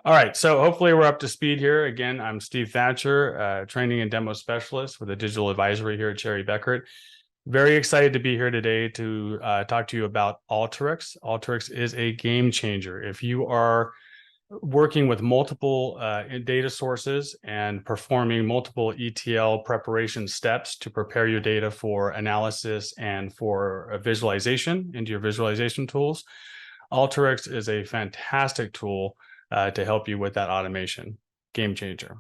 All right, so hopefully we're up to speed here. Again, I'm Steve Thatcher, training and demo specialist with a digital advisory here at Bekaert. Very excited to be here today to talk to you about Alteryx. Alteryx is a game changer. If you are working with multiple data sources and performing multiple ETL preparation steps to prepare your data for analysis and for visualization into your visualization tools, Alteryx is a fantastic tool to help you with that automation. Game changer.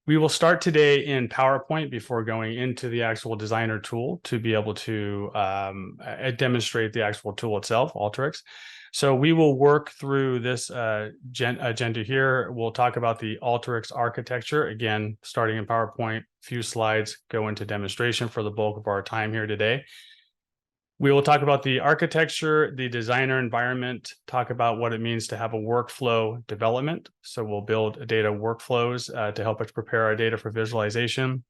We will start today in PowerPoint before going into the actual designer tool to be able to demonstrate the actual tool itself, Alteryx. So we will work through this agenda here. We'll talk about the Alteryx architecture, again, starting in PowerPoint, few slides, go into demonstration for the bulk of our time here today. We will talk about the architecture, the designer environment, talk about what it means to have a workflow development. So we'll build data workflows to help us prepare our data for visualization.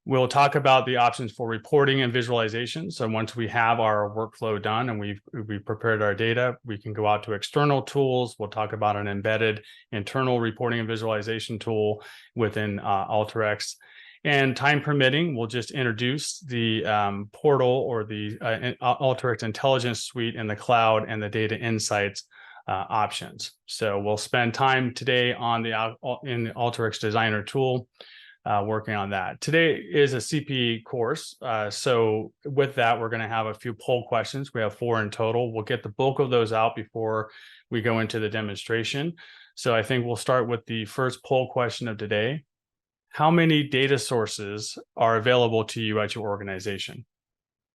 We'll talk about the options for reporting and visualization. So once we have our workflow done and we've prepared our data, we can go out to external tools. We'll talk about an embedded internal reporting and visualization tool within Alteryx. And time permitting, we'll just introduce the portal or the Alteryx Intelligence Suite in the cloud and the data insights options. So we'll spend time today on in the Alteryx Designer tool working on that. Today is a CPE course. So with that, we're going to have a few poll questions. We have 4 in total. We'll get the bulk of those out before we go into the demonstration. So I think we'll start with the first poll question of today. How many data sources are available to you at your organization,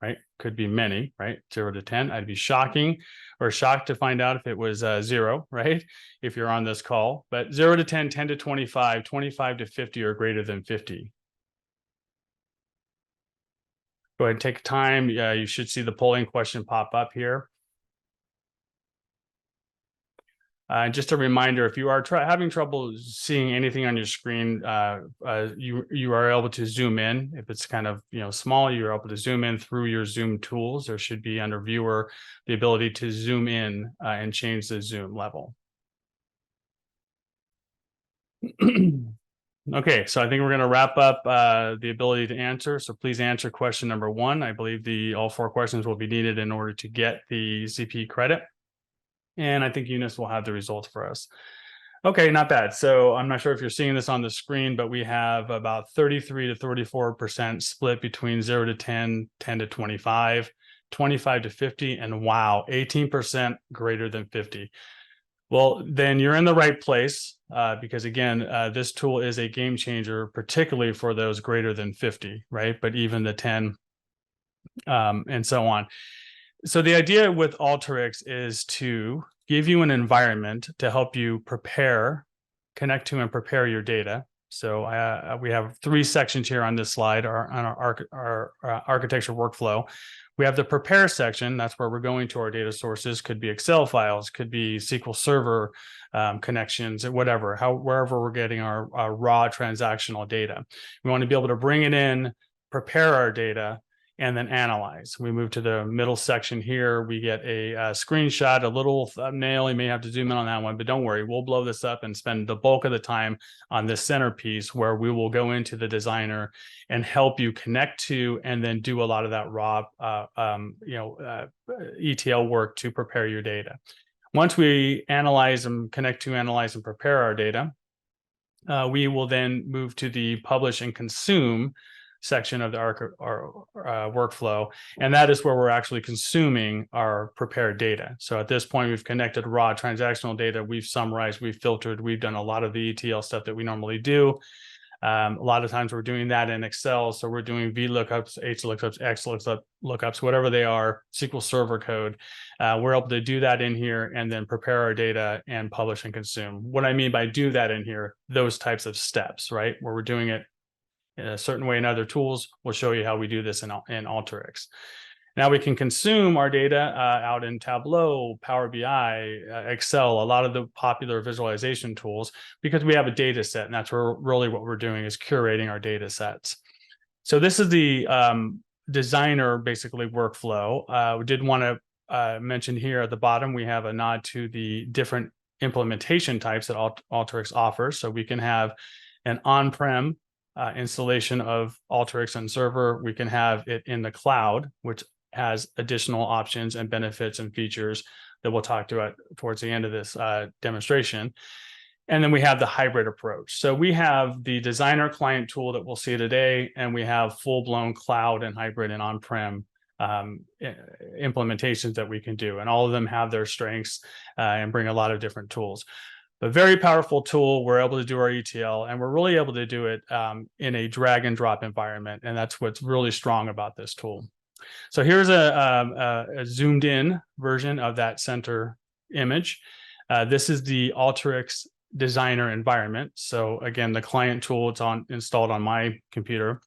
right? Could be many, right? 0 to 10. I'd be shocked to find out if it was 0, right? If you're on this call, but 0 to 10, 10 to 25, 25 to 50 or greater than 50. Go ahead and take time. You should see the polling question pop up here. Just a reminder, if you are having trouble seeing anything on your screen, you are able to zoom in. If it's kind of small, you're able to zoom in through your Zoom tools. There should be under Viewer the ability to zoom in and change the zoom level. Okay, so I think we're going to wrap up the ability to answer. So please answer question number 1. I believe all 4 questions will be needed in order to get the CPE credit. And I think Eunice will have the results for us. Okay, not bad. So I'm not sure if you're seeing this on the screen, but we have about 33 to 34% split between 0 to 10, 10 to 25, 25 to 50, and wow, 18% greater than 50. Well, then you're in the right place because again, this tool is a game changer, particularly for those greater than 50, right? But even the 10 and so on. So the idea with Alteryx is to give you an environment to help you connect to and prepare your data. So we have 3 sections here on this slide on our architecture workflow. We have the prepare section. That's where we're going to our data sources. Could be Excel files, could be SQL Server connections, or whatever, wherever we're getting our raw transactional data. We want to be able to bring it in, prepare our data, and then analyze. We move to the middle section here. We get a screenshot, a little thumbnail. You may have to zoom in on that one, but don't worry. We'll blow this up and spend the bulk of the time on this centerpiece where we will go into the designer and help you connect to and then do a lot of that raw ETL work to prepare your data. Once we analyze and connect to, analyze, and prepare our data, we will then move to the publish and consume section of our workflow, and that is where we're actually consuming our prepared data. So at this point, we've connected raw transactional data, we've summarized, we've filtered, we've done a lot of the ETL stuff that we normally do. A lot of times we're doing that in Excel, so we're doing VLOOKUPs, HLOOKUPs, XLOOKUPs, whatever they are, SQL Server code. We're able to do that in here and then prepare our data and publish and consume. What I mean by do that in here, those types of steps, right? Where we're doing it in a certain way in other tools. We'll show you how we do this in Alteryx. Now we can consume our data out in Tableau, Power BI, Excel, a lot of the popular visualization tools, because we have a data set, and that's where really what we're doing is curating our data sets. So this is the designer basically workflow. We did want to mention here at the bottom, we have a nod to the different implementation types that Alteryx offers. So we can have an on-prem installation of Alteryx and server. We can have it in the cloud, which has additional options and benefits and features that we'll talk about towards the end of this demonstration. And then we have the hybrid approach. So we have the designer client tool that we'll see today, and we have full-blown cloud and hybrid and on-prem implementations that we can do. And all of them have their strengths and bring a lot of different tools. But very powerful tool. We're able to do our ETL, and we're really able to do it in a drag and drop environment. And that's what's really strong about this tool. So here's a zoomed in version of that center image. This is the Alteryx Designer environment. So again, the client tool, it's installed on my computer.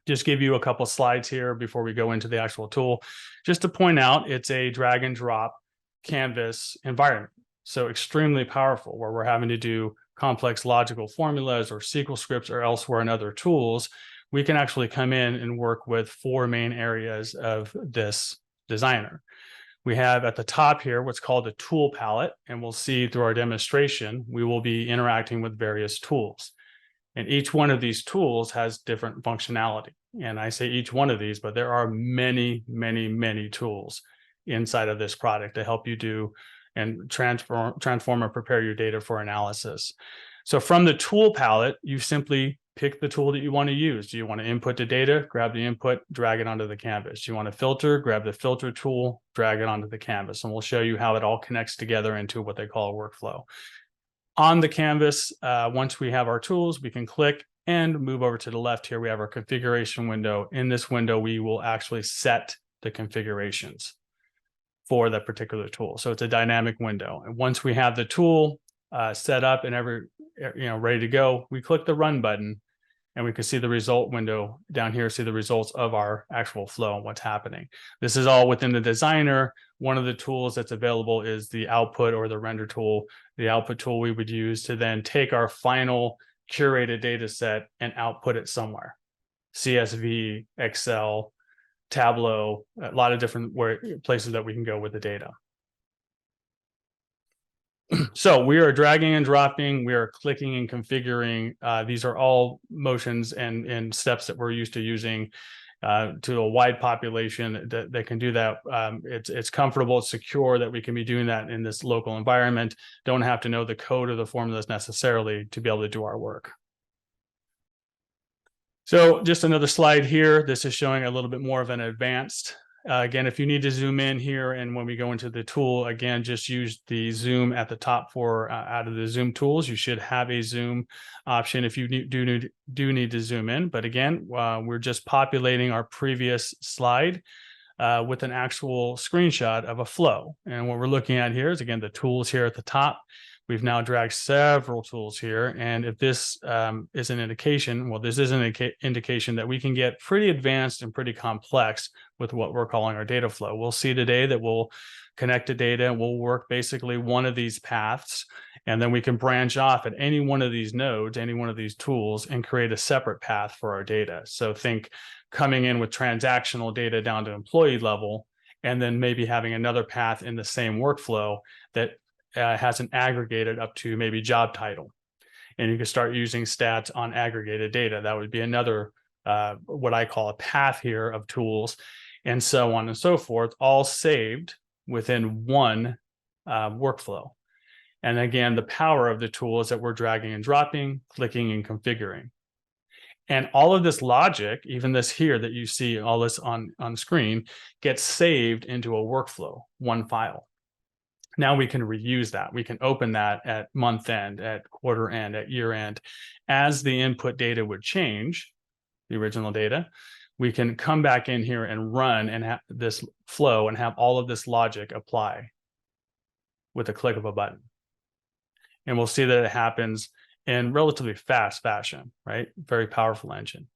Just give you a couple slides here before we go into the actual tool, just to point out it's a drag and drop canvas environment. So extremely powerful, where we're having to do complex logical formulas or SQL scripts or elsewhere in other tools. We can actually come in and work with 4 main areas of this designer. We have at the top here what's called a tool palette, and we'll see through our demonstration, we will be interacting with various tools. And each one of these tools has different functionality. And I say each one of these, but there are many, many, many tools inside of this product to help you do and transform or prepare your data for analysis. So from the tool palette, you simply pick the tool that you want to use. Do you want to input the data? Grab the input, drag it onto the canvas. Do you want to filter? Grab the filter tool, drag it onto the canvas. And we'll show you how it all connects together into what they call a workflow. On the canvas, once we have our tools, we can click and move over to the left here. We have our configuration window. In this window, we will actually set the configurations for that particular tool. So it's a dynamic window. And once we have the tool set up and ready to go, we click the run button, and we can see the result window down here, see the results of our actual flow and what's happening. This is all within the designer. One of the tools that's available is the output or the render tool. The output tool we would use to then take our final curated data set and output it somewhere. CSV, Excel, Tableau, a lot of different places that we can go with the data. So we are dragging and dropping, we are clicking and configuring. These are all motions and steps that we're used to using to a wide population that can do that. It's comfortable, it's secure that we can be doing that in this local environment. Don't have to know the code or the formulas necessarily to be able to do our work. So just another slide here. This is showing a little bit more of an advanced. Again, if you need to zoom in here, and when we go into the tool, again, just use the zoom at the top for out of the zoom tools. You should have a zoom option if you do need to zoom in. But again, we're just populating our previous slide with an actual screenshot of a flow. And what we're looking at here is, again, the tools here at the top. We've now dragged several tools here. And if this is an indication, well, this is an indication that we can get pretty advanced and pretty complex with what we're calling our data flow. We'll see today that we'll connect to data and we'll work basically one of these paths. And then we can branch off at any one of these nodes, any one of these tools, and create a separate path for our data. So think coming in with transactional data down to employee level, and then maybe having another path in the same workflow that hasn't aggregated up to maybe job title. And you can start using stats on aggregated data. That would be another, what I call a path here of tools, and so on and so forth, all saved within one workflow. And again, the power of the tools that we're dragging and dropping, clicking and configuring. And all of this logic, even this here that you see all this on screen, gets saved into a workflow, one file. Now we can reuse that. We can open that at month end, at quarter end, at year end. As the input data would change, the original data, we can come back in here and run and have this flow and have all of this logic apply with a click of a button. And we'll see that it happens in relatively fast fashion, right? Very powerful engine.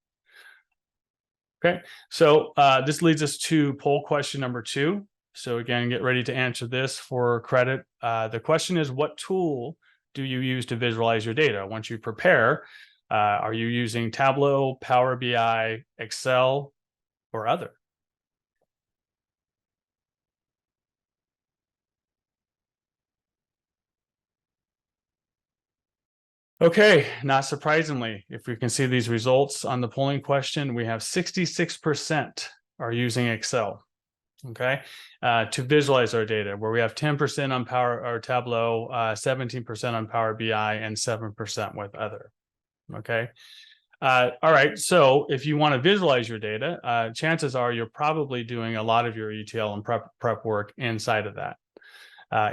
Okay, so this leads us to poll question number 2. So again, get ready to answer this for credit. The question is, what tool do you use to visualize your data? Once you prepare, are you using Tableau, Power BI, Excel, or other? Okay, not surprisingly, if we can see these results on the polling question, we have 66% are using Excel, okay, to visualize our data, where we have 10% on Power or Tableau, 17% on Power BI, and 7% with other, okay. All right, so if you want to visualize your data, chances are you're probably doing a lot of your ETL and prep work inside of that.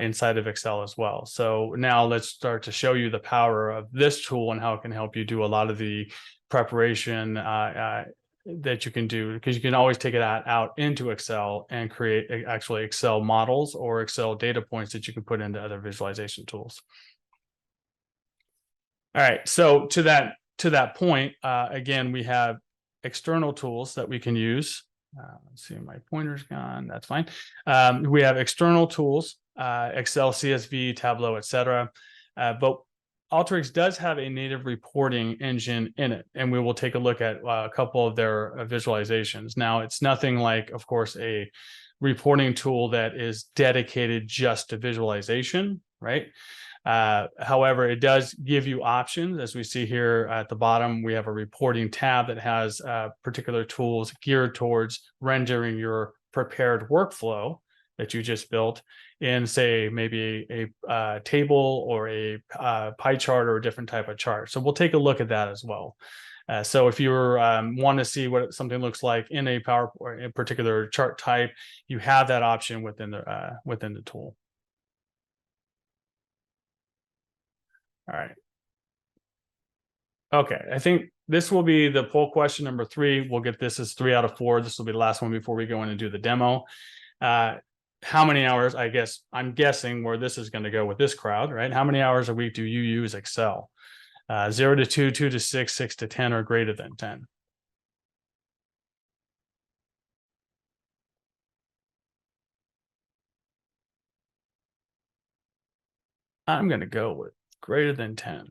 Inside of Excel as well. So now let's start to show you the power of this tool and how it can help you do a lot of the preparation that you can do, because you can always take it out into Excel and create actually Excel models or Excel data points that you can put into other visualization tools. All right, so to that point, again, we have external tools that we can use. Let's see, my pointer's gone. That's fine. We have external tools, Excel, CSV, Tableau, etc. But Alteryx does have a native reporting engine in it, and we will take a look at a couple of their visualizations. Now, it's nothing like, of course, a reporting tool that is dedicated just to visualization, right? However, it does give you options. As we see here at the bottom, we have a reporting tab that has particular tools geared towards rendering your prepared workflow that you just built in, say, maybe a table or a pie chart or a different type of chart. So we'll take a look at that as well. So if you want to see what something looks like in a Power or a particular chart type, you have that option within the tool. All right. Okay, I think this will be the poll question number 3. We'll get this as 3 out of 4. This will be the last one before we go in and do the demo. How many hours, I guess, I'm guessing where this is going to go with this crowd, right? How many hours a week do you use Excel? 0 to 2, 2 to 6, 6 to 10, or greater than 10? I'm going to go with greater than 10.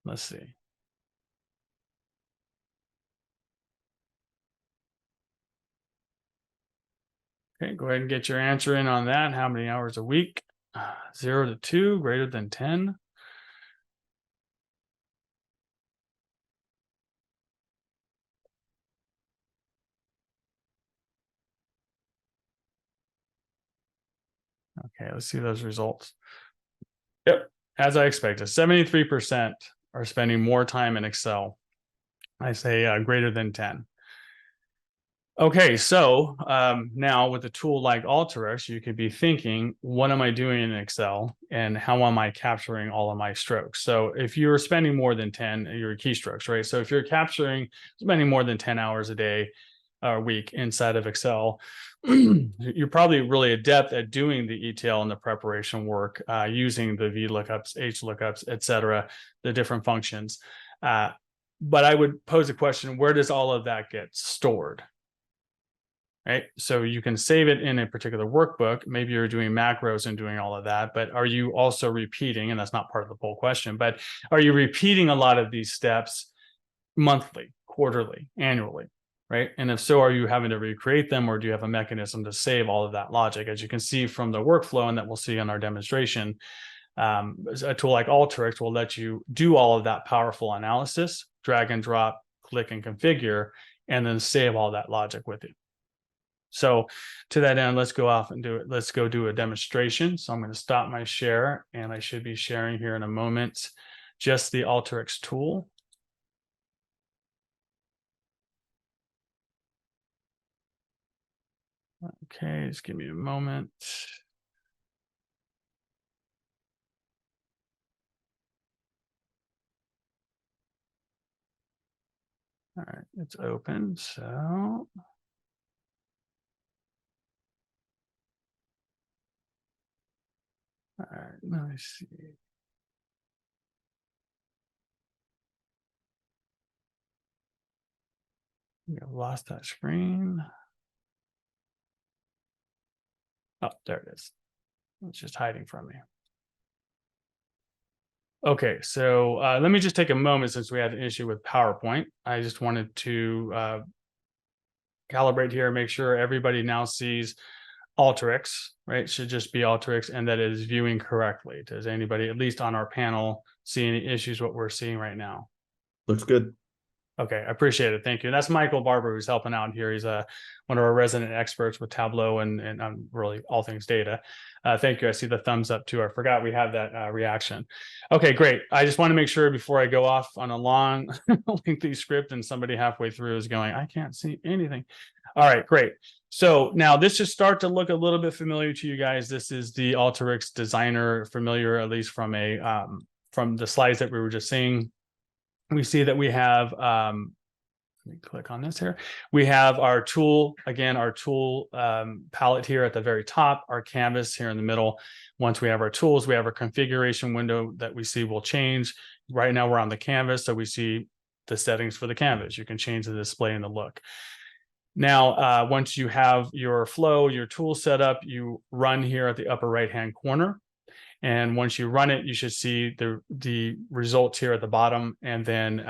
Let's see. Okay, go ahead and get your answer in on that. How many hours a week? 0 to 2, greater than 10. Okay, let's see those results. Yep, as I expected, 73% are spending more time in Excel. I say greater than 10. Okay, so now with a tool like Alteryx, you could be thinking, what am I doing in Excel and how am I capturing all of my strokes? So if you're spending more than 10, your keystrokes, right? So if you're spending more than 10 hours a day or week inside of Excel, you're probably really adept at doing the ETL and the preparation work using the VLOOKUPs, HLOOKUPs, etc., the different functions. But I would pose a question, where does all of that get stored? Right, so you can save it in a particular workbook. Maybe you're doing macros and doing all of that, but are you also repeating, and that's not part of the poll question, but are you repeating a lot of these steps monthly, quarterly, annually, right? And if so, are you having to recreate them, or do you have a mechanism to save all of that logic? As you can see from the workflow, and that we'll see in our demonstration, a tool like Alteryx will let you do all of that powerful analysis, drag and drop, click and configure, and then save all that logic with it. So to that end, let's go off and do it. Let's go do a demonstration. So I'm going to stop my share, and I should be sharing here in a moment just the Alteryx tool. Okay, just give me a moment. All right, it's open. So all right, let me see. I've lost that screen. Oh, there it is. It's just hiding from me. Okay, so let me just take a moment, since we had an issue with PowerPoint. I just wanted to calibrate here, make sure everybody now sees Alteryx, right? It should just be Alteryx, and that it is viewing correctly. Does anybody, at least on our panel, see any issues what we're seeing right now? Looks good. Okay, I appreciate it. Thank you. And that's Michael Barber, who's helping out here. He's one of our resident experts with Tableau and really all things data. Thank you. I see the thumbs up too. I forgot we have that reaction. Okay, great. I just want to make sure before I go off on a long, lengthy script and somebody halfway through is going, I can't see anything. All right, great. So now this should start to look a little bit familiar to you guys. This is the Alteryx Designer, familiar at least from from the slides that we were just seeing. We see that we have, let me click on this here. We have our tool, again, our tool palette here at the very top, our canvas here in the middle. Once we have our tools, we have our configuration window that we see will change. Right now we're on the canvas, so we see the settings for the canvas. You can change the display and the look. Now, once you have your flow, your tool set up, you run here at the upper right-hand corner. And once you run it, you should see the results here at the bottom. And then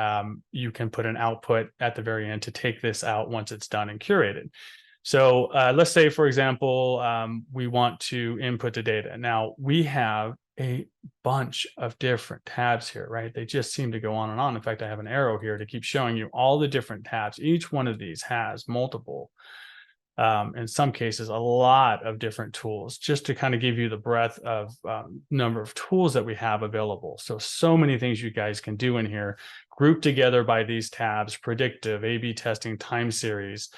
you can put an output at the very end to take this out once it's done and curated. So let's say, for example, we want to input the data. Now, we have a bunch of different tabs here, right? They just seem to go on and on. In fact, I have an arrow here to keep showing you all the different tabs. Each one of these has multiple, in some cases, a lot of different tools, just to kind of give you the breadth of number of tools that we have available. So many things you guys can do in here, grouped together by these tabs: predictive, A/B testing, time series,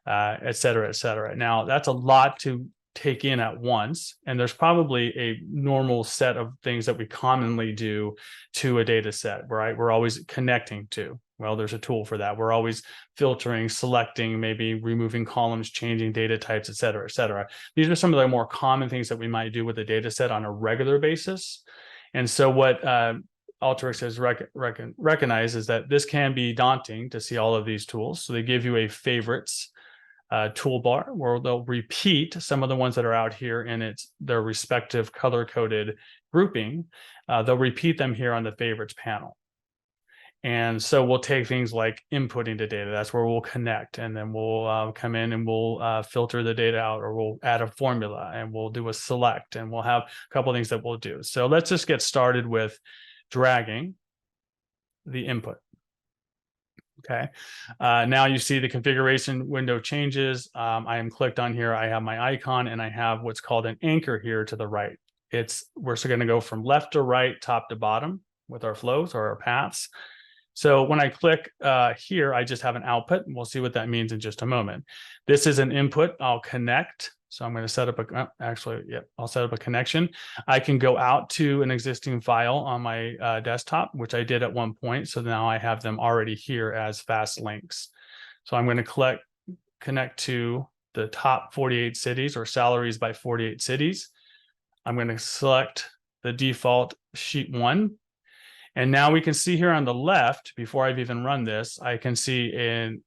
et cetera, et cetera. Now, that's a lot to take in at once, and there's probably a normal set of things that we commonly do to a data set, right? We're always connecting to. Well, there's a tool for that. We're always filtering, selecting, maybe removing columns, changing data types, et cetera, et cetera. These are some of the more common things that we might do with a data set on a regular basis. And so what Alteryx has recognized is that this can be daunting to see all of these tools. So they give you a favorites toolbar where they'll repeat some of the ones that are out here in their respective color-coded grouping. They'll repeat them here on the favorites panel. And so we'll take things like inputting the data. That's where we'll connect, and then we'll come in and we'll filter the data out, or we'll add a formula, and we'll do a select, and we'll have a couple of things that we'll do. So let's just get started with dragging the input. Okay. Now you see the configuration window changes. I am clicked on here. I have my icon, and I have what's called an anchor here to the right. We're going to go from left to right, top to bottom with our flows or our paths. So when I click here, I just have an output, and we'll see what that means in just a moment. This is an input. I'll connect. So I'm going to set up I'll set up a connection. I can go out to an existing file on my desktop, which I did at one point. So now I have them already here as fast links. So I'm going to connect to the top 48 cities, or salaries by 48 cities. I'm going to select the default sheet 1. And now we can see here on the left, before I've even run this, I can see a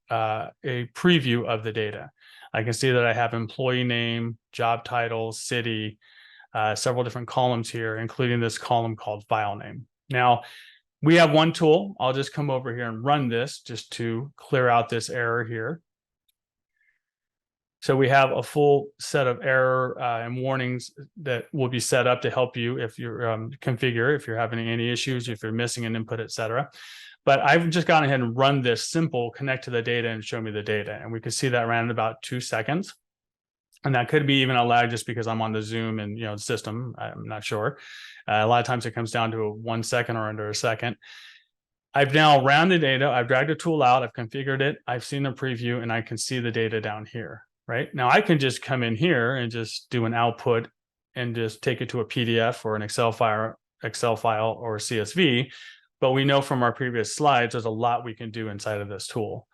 preview of the data. I can see that I have employee name, job title, city, several different columns here, including this column called file name. Now, we have one tool. I'll just come over here and run this just to clear out this error here. So we have a full set of error and warnings that will be set up to help you if you're configure, if you're having any issues, if you're missing an input, et cetera. But I've just gone ahead and run this simple connect to the data and show me the data. And we can see that ran in about 2 seconds. And that could be even a lag just because I'm on the Zoom and the system. I'm not sure. A lot of times it comes down to 1 second or under a second. I've now ran the data. I've dragged a tool out. I've configured it. I've seen the preview, and I can see the data down here. Right now, I can just come in here and just do an output and just take it to a PDF or an Excel file or CSV. But we know from our previous slides, there's a lot we can do inside of this tool.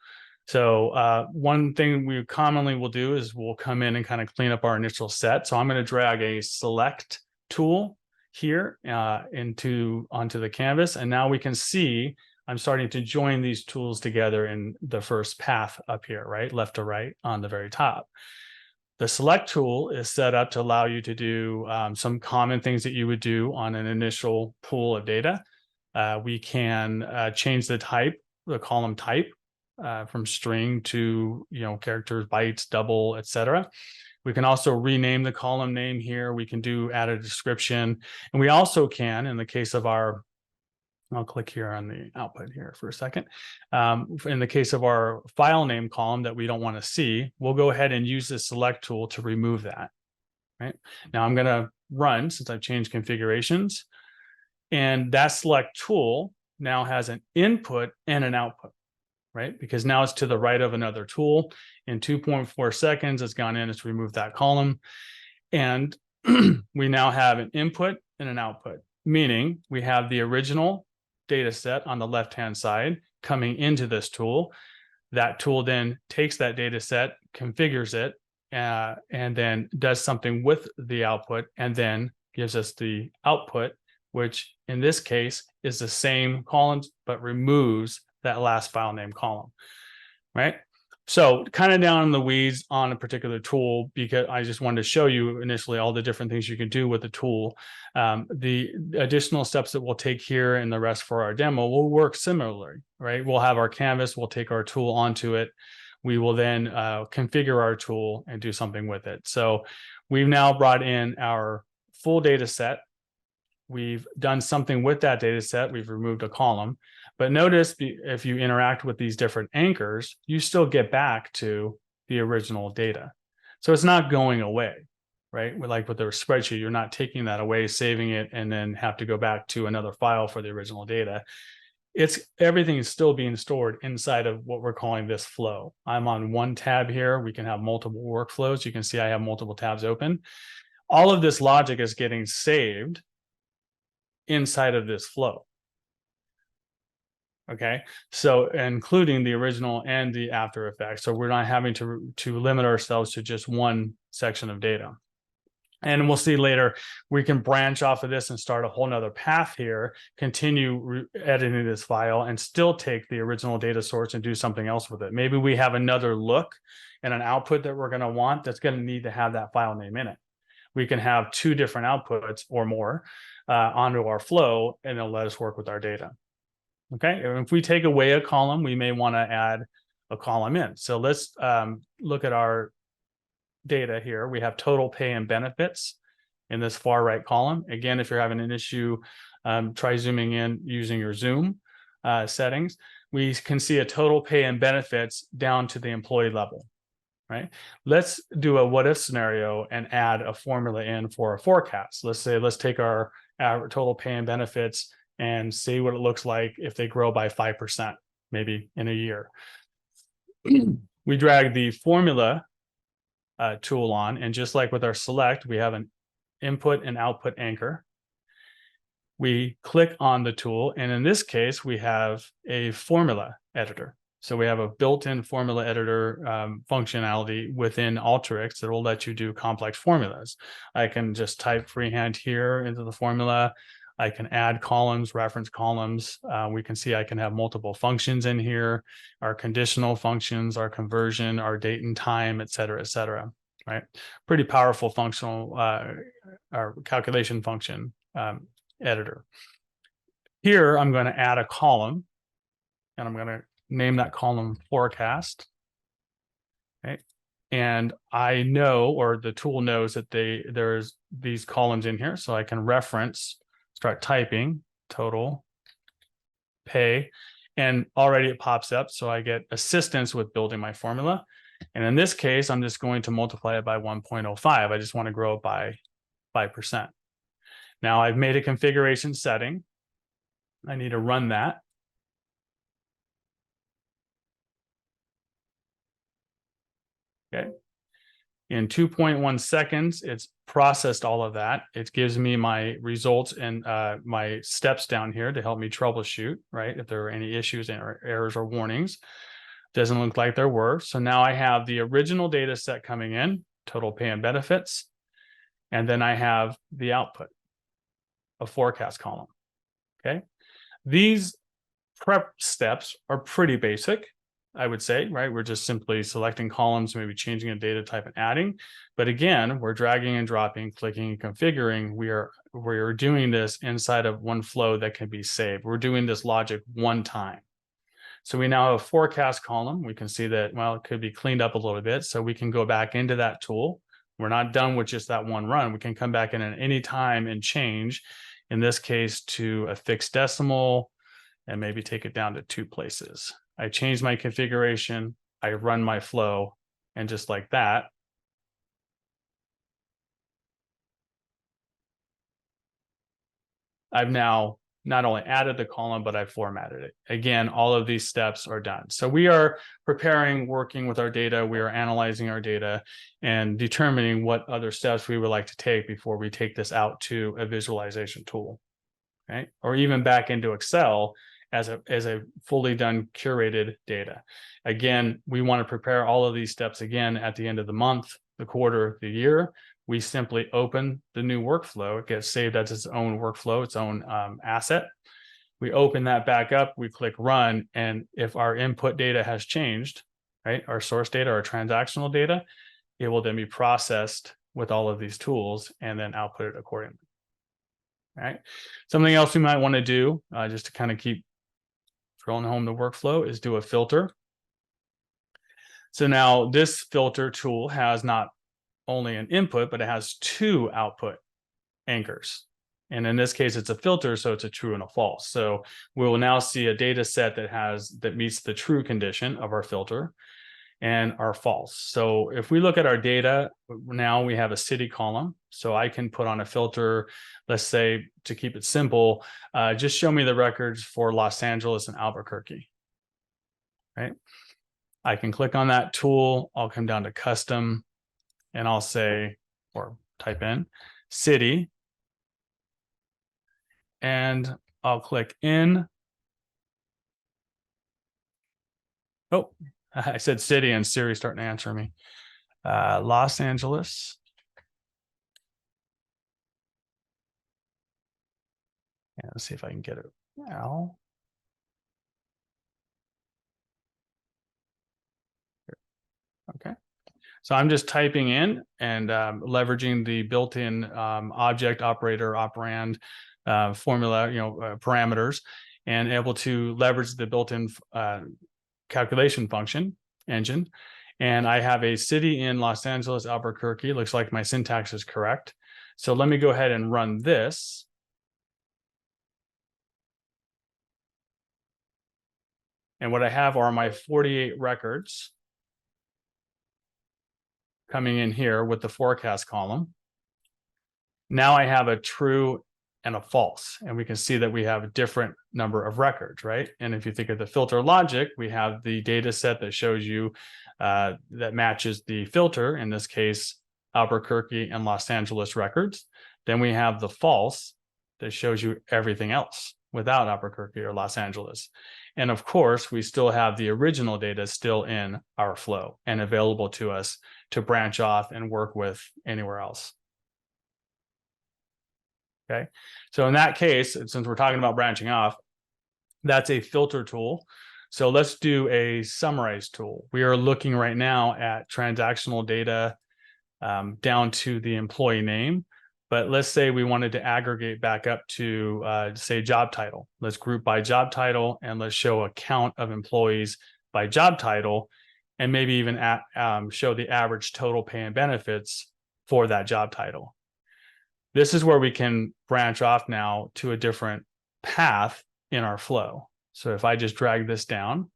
So one thing we commonly will do is we'll come in and kind of clean up our initial set. So I'm going to drag a select tool here onto the canvas, and now we can see I'm starting to join these tools together in the first path up here, right? Left to right on the very top. The select tool is set up to allow you to do some common things that you would do on an initial pool of data. We can change the column type from string to, characters, bytes, double, et cetera. We can also rename the column name here. We can add a description. And we also can, in the case of our, I'll click here on the output here for a second. In the case of our file name column that we don't want to see, we'll go ahead and use the select tool to remove that. Right now, I'm going to run since I've changed configurations. And that select tool now has an input and an output, right? Because now it's to the right of another tool. In 2.4 seconds, it's gone in, it's removed that column. And we now have an input and an output, meaning we have the original data set on the left-hand side coming into this tool. That tool then takes that data set, configures it, and then does something with the output, and then gives us the output, which in this case is the same columns, but removes that last file name column, right? So kind of down in the weeds on a particular tool, because I just wanted to show you initially all the different things you can do with the tool. The additional steps that we'll take here and the rest for our demo will work similarly, right? We'll have our canvas, we'll take our tool onto it. We will then configure our tool and do something with it. So we've now brought in our full data set. We've done something with that data set. We've removed a column. But notice if you interact with these different anchors, you still get back to the original data. So it's not going away, right? Like with the spreadsheet, you're not taking that away, saving it, and then have to go back to another file for the original data. Everything is still being stored inside of what we're calling this flow. I'm on one tab here. We can have multiple workflows. You can see I have multiple tabs open. All of this logic is getting saved inside of this flow. Okay, so including the original and the after effects. So we're not having to limit ourselves to just one section of data. And we'll see later, we can branch off of this and start a whole nother path here, continue editing this file and still take the original data source and do something else with it. Maybe we have another look and an output that we're going to want that's going to need to have that file name in it. We can have 2 different outputs or more onto our flow, and it'll let us work with our data. Okay, and if we take away a column, we may want to add a column in. So let's look at our data here. We have total pay and benefits in this far right column. Again, if you're having an issue, try zooming in using your zoom settings. We can see a total pay and benefits down to the employee level, right? Let's do a what if scenario and add a formula in for a forecast. Let's take our total pay and benefits and see what it looks like if they grow by 5%, maybe in a year. We drag the formula tool on, and just like with our select, we have an input and output anchor. We click on the tool, and in this case, we have a formula editor. So we have a built-in formula editor functionality within Alteryx that will let you do complex formulas. I can just type freehand here into the formula. I can add columns, reference columns. We can see I can have multiple functions in here, our conditional functions, our conversion, our date and time, et cetera, right? Pretty powerful functional our calculation function editor. Here, I'm going to add a column, and I'm going to name that column forecast. Okay. And I know, or the tool knows that there's these columns in here, so I can reference, start typing total pay, and already it pops up. So I get assistance with building my formula. And in this case, I'm just going to multiply it by 1.05. I just want to grow it by 5%. Now I've made a configuration setting. I need to run that. Okay. In 2.1 seconds, it's processed all of that. It gives me my results and my steps down here to help me troubleshoot, right? If there are any issues or errors or warnings. Doesn't look like there were. So now I have the original data set coming in, total pay and benefits. And then I have the output, a forecast column. Okay. These prep steps are pretty basic, I would say, right? We're just simply selecting columns, maybe changing a data type and adding. But again, we're dragging and dropping, clicking and configuring. We are doing this inside of one flow that can be saved. We're doing this logic one time. So we now have a forecast column. We can see that, well, it could be cleaned up a little bit. So we can go back into that tool. We're not done with just that one run. We can come back in at any time and change, in this case, to a fixed decimal, and maybe take it down to 2 places. I change my configuration, I run my flow, and just like that, I've now not only added the column, but I've formatted it. Again, all of these steps are done. So we are preparing, working with our data, we are analyzing our data and determining what other steps we would like to take before we take this out to a visualization tool, right? Or even back into Excel as a fully done curated data. Again, we want to prepare all of these steps again at the end of the month, the quarter, the year. We simply open the new workflow. It gets saved as its own workflow, its own asset. We open that back up, we click run, and if our input data has changed, right, our source data, our transactional data, it will then be processed with all of these tools and then output it accordingly. Right. Something else we might want to do, just to kind of keep drilling home the workflow, is do a filter. So now this filter tool has not only an input, but it has 2 output anchors. And in this case, it's a filter, so it's a true and a false. So we will now see a data set that meets the true condition of our filter and our false. So if we look at our data, now we have a city column. So I can put on a filter, let's say, to keep it simple, just show me the records for Los Angeles and Albuquerque, right? I can click on that tool. I'll come down to custom and I'll say, or type in city, and I'll click in. Oh, I said city and Siri's starting to answer me. Los Angeles. And let's see if I can get it now. Okay. So I'm just typing in and leveraging the built-in object operator operand formula, parameters, and able to leverage the built-in calculation function engine. And I have a city in Los Angeles, Albuquerque. Looks like my syntax is correct. So let me go ahead and run this. And what I have are my 48 records coming in here with the forecast column. Now I have a true and a false, and we can see that we have a different number of records, right? And if you think of the filter logic, we have the data set that shows you that matches the filter, in this case, Albuquerque and Los Angeles records. Then we have the false that shows you everything else without Albuquerque or Los Angeles. And of course, we still have the original data still in our flow and available to us to branch off and work with anywhere else. Okay, so in that case, since we're talking about branching off, that's a filter tool. So let's do a summarize tool. We are looking right now at transactional data down to the employee name. But let's say we wanted to aggregate back up to, say, job title. Let's group by job title, and let's show a count of employees by job title, and maybe even show the average total pay and benefits for that job title. This is where we can branch off now to a different path in our flow. So if I just drag this down,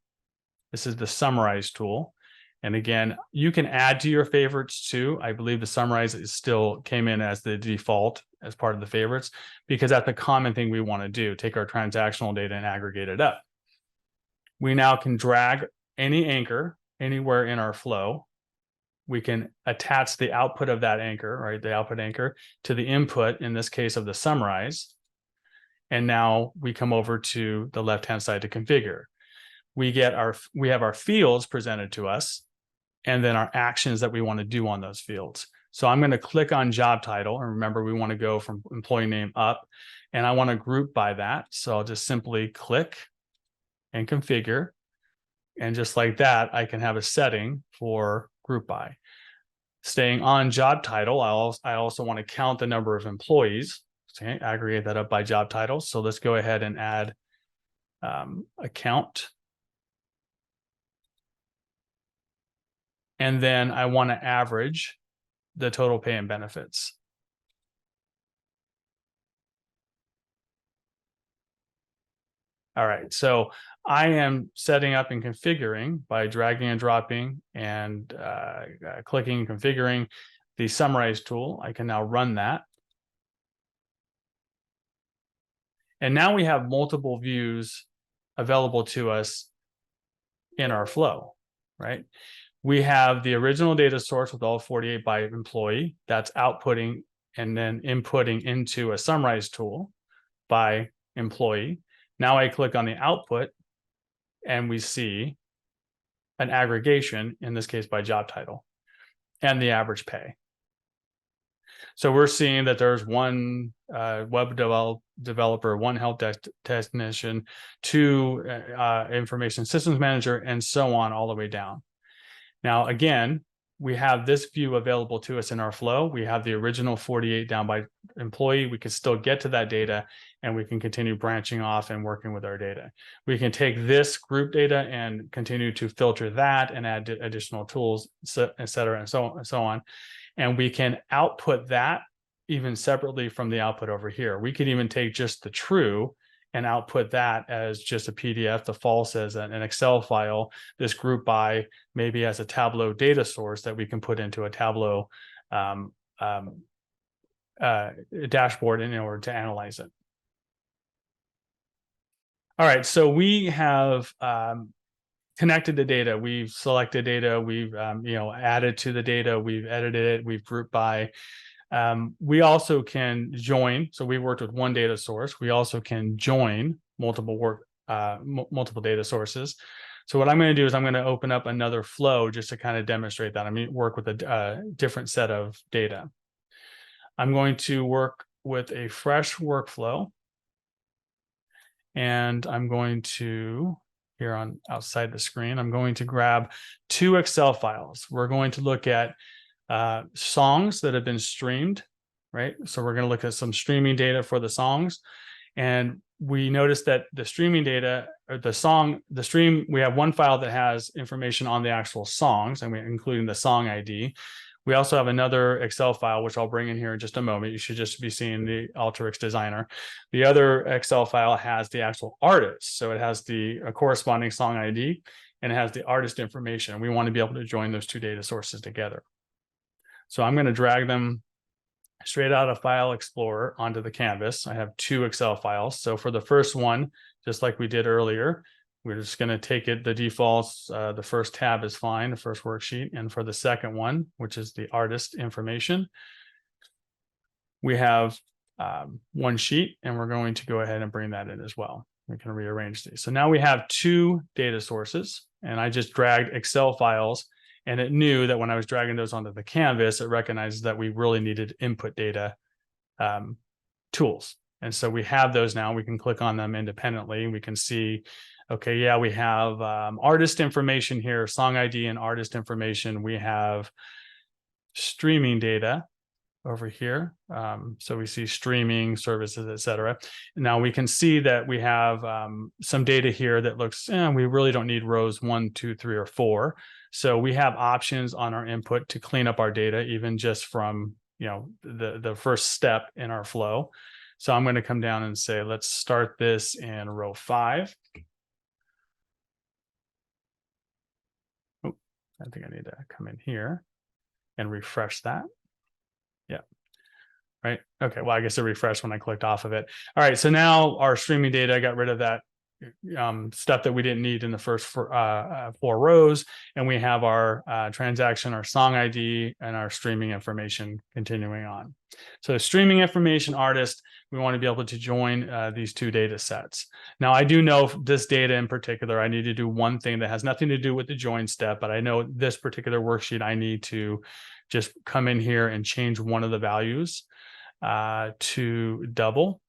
this is the summarize tool. And again, you can add to your favorites too. I believe the summarize still came in as the default as part of the favorites, because that's the common thing we want to do, take our transactional data and aggregate it up. We now can drag any anchor anywhere in our flow. We can attach the output of that anchor, right, the output anchor, to the input, in this case of the summarize. And now we come over to the left-hand side to configure. We have our fields presented to us, and then our actions that we want to do on those fields. So I'm going to click on job title, and remember, we want to go from employee name up, and I want to group by that. So I'll just simply click and configure. And just like that, I can have a setting for group by. Staying on job title, I also want to count the number of employees. Okay, aggregate that up by job title. So let's go ahead and add a count. And then I want to average the total pay and benefits. All right, so I am setting up and configuring by dragging and dropping and clicking and configuring the summarize tool. I can now run that. And now we have multiple views available to us in our flow, right? We have the original data source with all 48 by employee that's outputting and then inputting into a summarize tool by employee. Now I click on the output and we see an aggregation, in this case by job title, and the average pay. So we're seeing that there's one web developer, one help desk technician, two information systems manager, and so on all the way down. Now, again, we have this view available to us in our flow. We have the original 48 down by employee. We can still get to that data and we can continue branching off and working with our data. We can take this group data and continue to filter that and add additional tools, et cetera, and so on. And we can output that even separately from the output over here. We could even take just the true and output that as just a PDF, the false as an Excel file, this group by maybe as a Tableau data source that we can put into a Tableau dashboard in order to analyze it. All right, so we have connected the data. We've selected data. We've added to the data. We've edited it. We've grouped by. We also can join. So we worked with one data source. We also can join multiple data sources. So what I'm going to do is I'm going to open up another flow just to kind of demonstrate that. I'm going to work with a different set of data. I'm going to work with a fresh workflow. And I'm going to, here on outside the screen, I'm going to grab two Excel files. We're going to look at songs that have been streamed, right? So we're going to look at some streaming data for the songs. And we noticed that the streaming data, or the stream, we have one file that has information on the actual songs, and including the song ID. We also have another Excel file, which I'll bring in here in just a moment. You should just be seeing the Alteryx Designer. The other Excel file has the actual artist. So it has the corresponding song ID, and it has the artist information. We want to be able to join those two data sources together. So I'm going to drag them straight out of File Explorer onto the canvas. I have two Excel files. So for the first one, just like we did earlier, we're just going to take it, the defaults, the first tab is fine, the first worksheet. And for the second one, which is the artist information, we have one sheet, and we're going to go ahead and bring that in as well. We can rearrange these. So now we have two data sources, and I just dragged Excel files, and it knew that when I was dragging those onto the canvas, it recognizes that we really needed input data tools. And so we have those now. We can click on them independently. We can see, okay, yeah, we have artist information here, song ID and artist information. We have streaming data over here. So we see streaming services, et cetera. Now we can see that we have some data here that looks, we really don't need rows 1, 2, 3, or 4. So we have options on our input to clean up our data, even just from the first step in our flow. So I'm going to come down and say, let's start this in row 5. Oh, I think I need to come in here and refresh that. Yeah. Right. Okay. Well, I guess it refreshed when I clicked off of it. All right. So now our streaming data, I got rid of that stuff that we didn't need in the first 4 rows. And we have our transaction, our song ID, and our streaming information continuing on. So streaming information, artist, we want to be able to join these two data sets. Now, I do know this data in particular, I need to do one thing that has nothing to do with the join step, but I know this particular worksheet, I need to just come in here and change one of the values to double.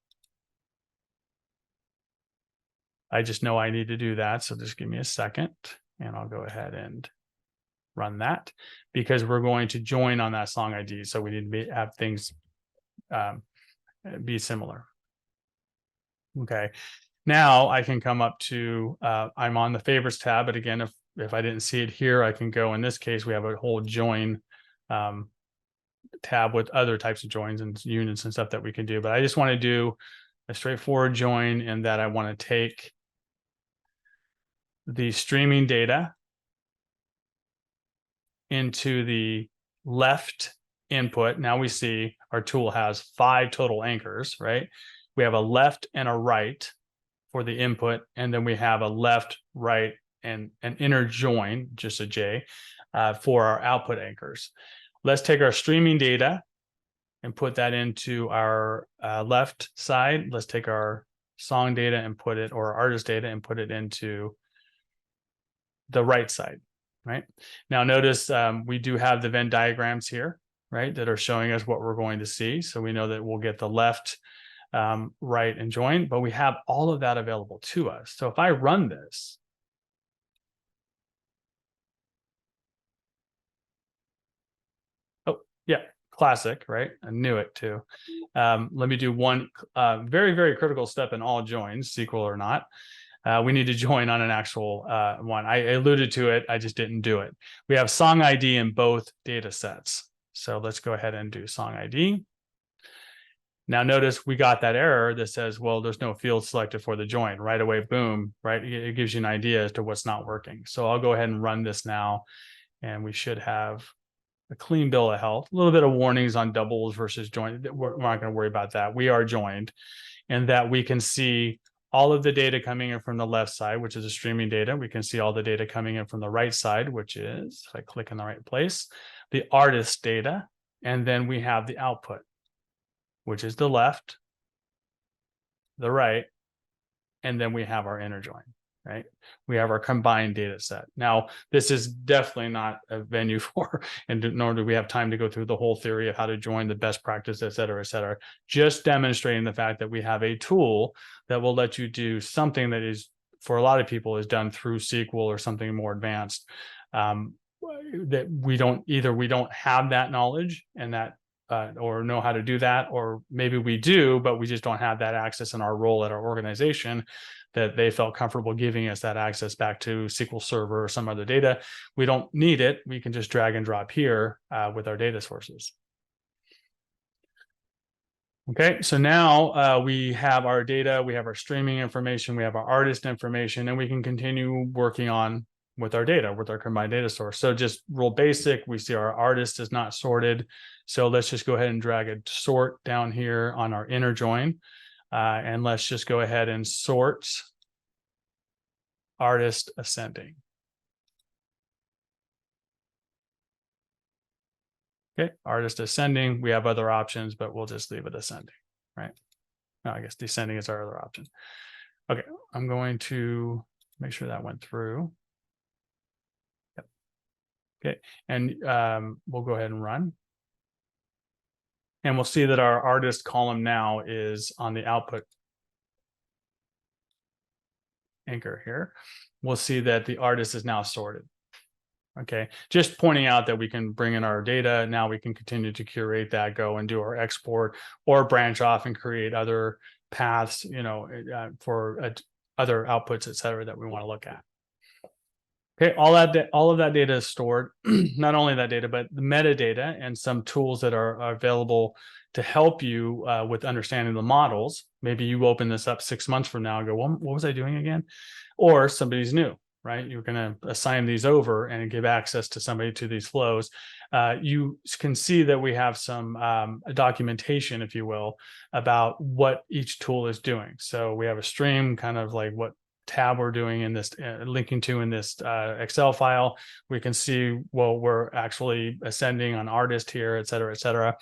I just know I need to do that. So just give me a second and I'll go ahead and run that, because we're going to join on that song ID. So we need to have things be similar. Okay. Now I can come up to, I'm on the favorites tab, but again, if I didn't see it here, I can go, in this case, we have a whole join tab with other types of joins and units and stuff that we can do. But I just want to do a straightforward join in that I want to take the streaming data into the left input. Now we see our tool has 5 total anchors, right? We have a left and a right for the input, and then we have a left, right, and an inner join, just a J, for our output anchors. Let's take our streaming data and put that into our left side. Let's take our song data and put it, or artist data, and put it into the right side, right? Now notice we do have the Venn diagrams here, right, that are showing us what we're going to see. So we know that we'll get the left, right, and join, but we have all of that available to us. So if I run this, oh yeah, classic, right? I knew it too. Let me do one very, very critical step in all joins, SQL or not. We need to join on an actual one. I alluded to it, I just didn't do it. We have song ID in both data sets. So let's go ahead and do song ID. Now notice we got that error that says, well, there's no field selected for the join. Right away, boom, right? It gives you an idea as to what's not working. So I'll go ahead and run this now, and we should have a clean bill of health. A little bit of warnings on doubles versus join. We're not going to worry about that. We are joined, and that we can see all of the data coming in from the left side, which is the streaming data. We can see all the data coming in from the right side, which is, if I click in the right place, the artist data. And then we have the output, which is the left, the right, and then we have our inner join, right? We have our combined data set. Now, this is definitely not a venue for, and nor do we have time to go through the whole theory of how to join, the best practice, et cetera, et cetera. Just demonstrating the fact that we have a tool that will let you do something that is, for a lot of people, is done through SQL or something more advanced. That we don't have that knowledge and that or know how to do that, or maybe we do, but we just don't have that access in our role at our organization, that they felt comfortable giving us that access back to SQL Server or some other data. We don't need it. We can just drag and drop here with our data sources. Okay, so now we have our data, we have our streaming information, we have our artist information, and we can continue working on with our data, with our combined data source. So just real basic, we see our artist is not sorted. So let's just go ahead and drag a sort down here on our inner join. And let's just go ahead and sort artist ascending. Okay, artist ascending. We have other options, but we'll just leave it ascending, right? No, I guess descending is our other option. Okay, I'm going to make sure that went through. Yep. Okay, and we'll go ahead and run. And we'll see that our artist column now is on the output anchor here. We'll see that the artist is now sorted. Okay, just pointing out that we can bring in our data. Now we can continue to curate that, go and do our export, or branch off and create other paths, you know, for other outputs, et cetera, that we want to look at. Okay, all of that data is stored. Not only that data, but the metadata and some tools that are available to help you with understanding the models. Maybe you open this up 6 months from now and go, well, what was I doing again? Or somebody's new, right? You're going to assign these over and give access to somebody to these flows. You can see that we have some documentation, if you will, about what each tool is doing. So we have a stream, kind of like what tab we're doing in this, linking to in this Excel file. We can see, well, we're actually ascending on artist here, et cetera, et cetera.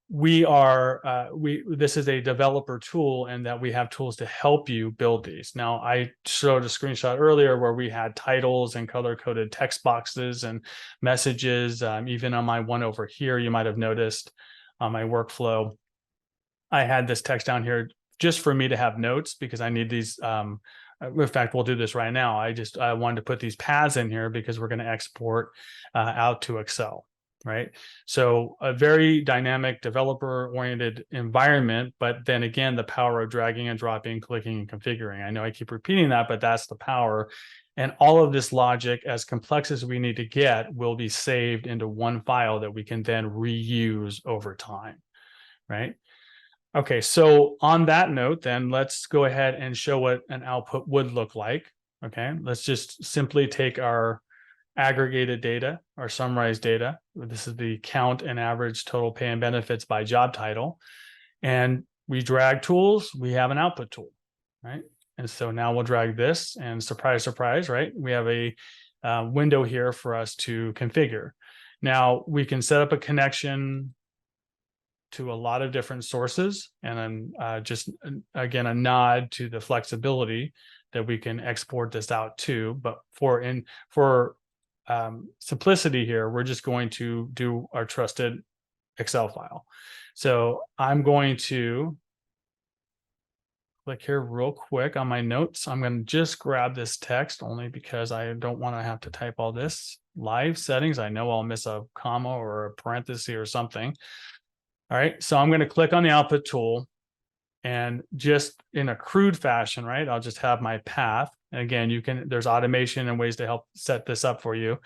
This is a developer tool, and that we have tools to help you build these. Now, I showed a screenshot earlier where we had titles and color-coded text boxes and messages. Even on my one over here, you might have noticed on my workflow, I had this text down here just for me to have notes, because I need these. In fact, we'll do this right now. I wanted to put these paths in here because we're going to export out to Excel. Right. So a very dynamic, developer-oriented environment, but then again, the power of dragging and dropping, clicking and configuring. I know I keep repeating that, but that's the power. And all of this logic, as complex as we need to get, will be saved into one file that we can then reuse over time, right? Okay, so on that note, then let's go ahead and show what an output would look like. Okay, let's just simply take our aggregated data, our summarized data. This is the count and average total pay and benefits by job title. And we drag tools, we have an output tool, right? And so now we'll drag this, and surprise, surprise, right? We have a window here for us to configure. Now we can set up a connection to a lot of different sources, and then just again a nod to the flexibility that we can export this out to. But for simplicity here, we're just going to do our trusted Excel file. So I'm going to click here real quick on my notes. I'm going to just grab this text only because I don't want to have to type all this. Live settings, I know I'll miss a comma or a parenthesis or something. All right, so I'm going to click on the output tool, and just in a crude fashion, right, I'll just have my path. And again, there's automation and ways to help set this up for you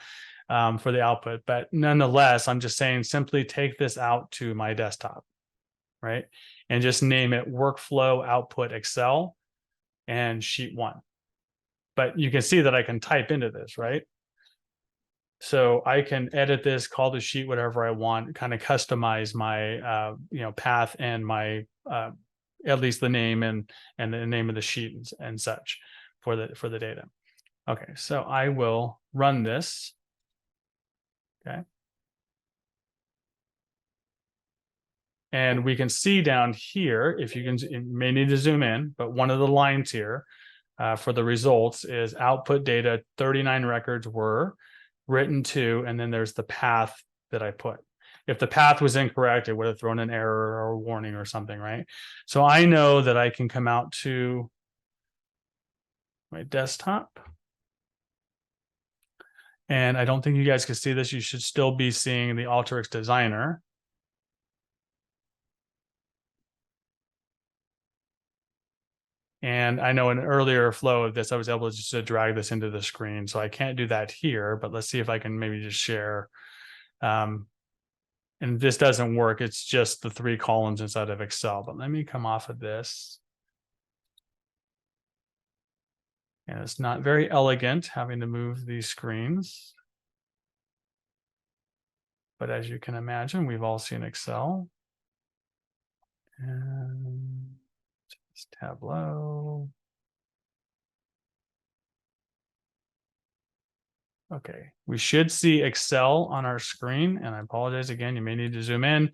for the output. But nonetheless, I'm just saying simply take this out to my desktop, right? And just name it workflow output Excel and sheet 1. But you can see that I can type into this, right? So I can edit this, call the sheet whatever I want, kind of customize my path and my at least the name and the name of the sheet and such for the data. Okay, so I will run this. Okay. And we can see down here, if you can, you may need to zoom in, but one of the lines here for the results is output data 39 records were written to, and then there's the path that I put. If the path was incorrect, it would have thrown an error or a warning or something, right? So I know that I can come out to my desktop. And I don't think you guys can see this. You should still be seeing the Alteryx Designer. And I know in an earlier flow of this, I was able to just drag this into the screen. So I can't do that here, but let's see if I can maybe just share. And this doesn't work. It's just the 3 columns inside of Excel. But let me come off of this. And it's not very elegant having to move these screens. But as you can imagine, we've all seen Excel. And Tableau. Okay, we should see Excel on our screen, and I apologize again, you may need to zoom in,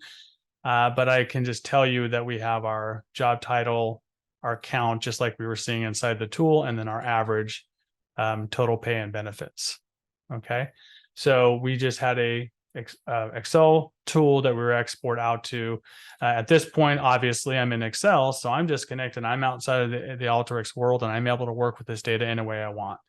but I can just tell you that we have our job title, our count, just like we were seeing inside the tool, and then our average total pay and benefits. Okay, so we just had a Excel tool that we were export out to. At this point, obviously, I'm in Excel, so I'm disconnected. I'm outside of the Alteryx world, and I'm able to work with this data any way I want.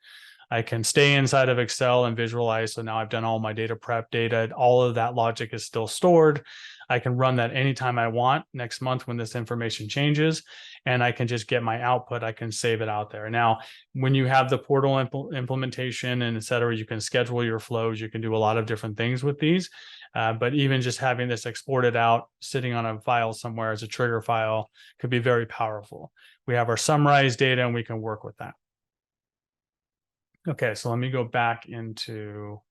I can stay inside of Excel and visualize. So now I've done all my data prep data. All of that logic is still stored. I can run that anytime I want next month when this information changes, and I can just get my output. I can save it out there. Now, when you have the portal implementation and et cetera, you can schedule your flows. You can do a lot of different things with these. But even just having this exported out, sitting on a file somewhere as a trigger file could be very powerful. We have our summarized data, and we can work with that. Okay, so let me go back into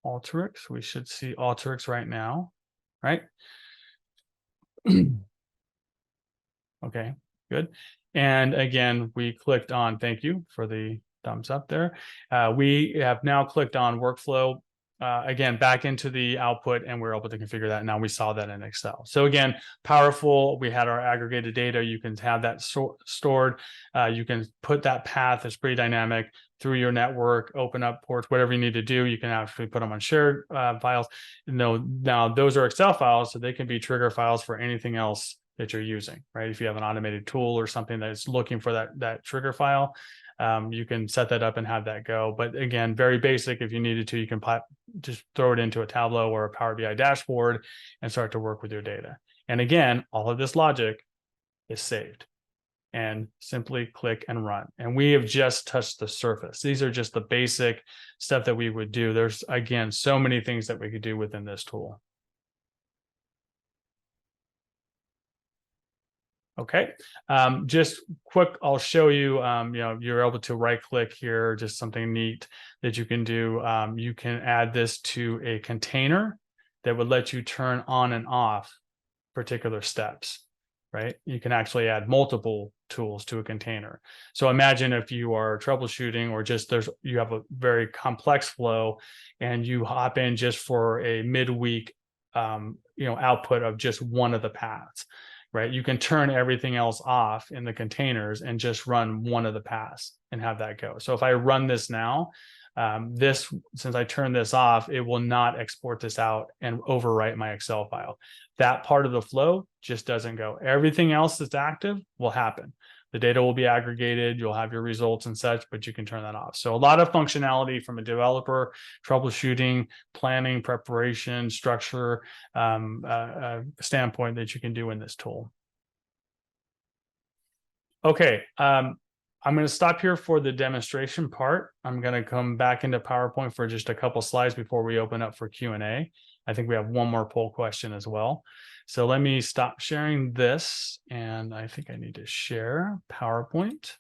Alteryx. We should see Alteryx right now, right? Okay, good. And again, we clicked on, thank you for the thumbs up there. We have now clicked on workflow. Again, back into the output, and we're able to configure that. Now we saw that in Excel. So again, powerful. We had our aggregated data. You can have that stored. You can put that path. It's pretty dynamic through your network, open up ports, whatever you need to do. You can actually put them on shared files. Now those are Excel files, so they can be trigger files for anything else that you're using, right? If you have an automated tool or something that's looking for that trigger file, you can set that up and have that go. But again, very basic. If you needed to, you can just throw it into a Tableau or a Power BI dashboard and start to work with your data. And again, all of this logic is saved. And simply click and run. And we have just touched the surface. These are just the basic stuff that we would do. There's, again, so many things that we could do within this tool. Okay, just quick, I'll show you, you're able to right click here, just something neat that you can do. You can add this to a container that would let you turn on and off particular steps, right? You can actually add multiple tools to a container. So imagine if you are troubleshooting or just you have a very complex flow and you hop in just for a midweek, output of just one of the paths, right? You can turn everything else off in the containers and just run one of the paths and have that go. So if I run this now, since I turn this off, it will not export this out and overwrite my Excel file. That part of the flow just doesn't go. Everything else that's active will happen. The data will be aggregated, you'll have your results and such, but you can turn that off. So a lot of functionality from a developer, troubleshooting, planning, preparation, structure standpoint that you can do in this tool. Okay, I'm going to stop here for the demonstration part. I'm going to come back into PowerPoint for just a couple slides before we open up for Q&A. I think we have one more poll question as well. So let me stop sharing this, and I think I need to share PowerPoint.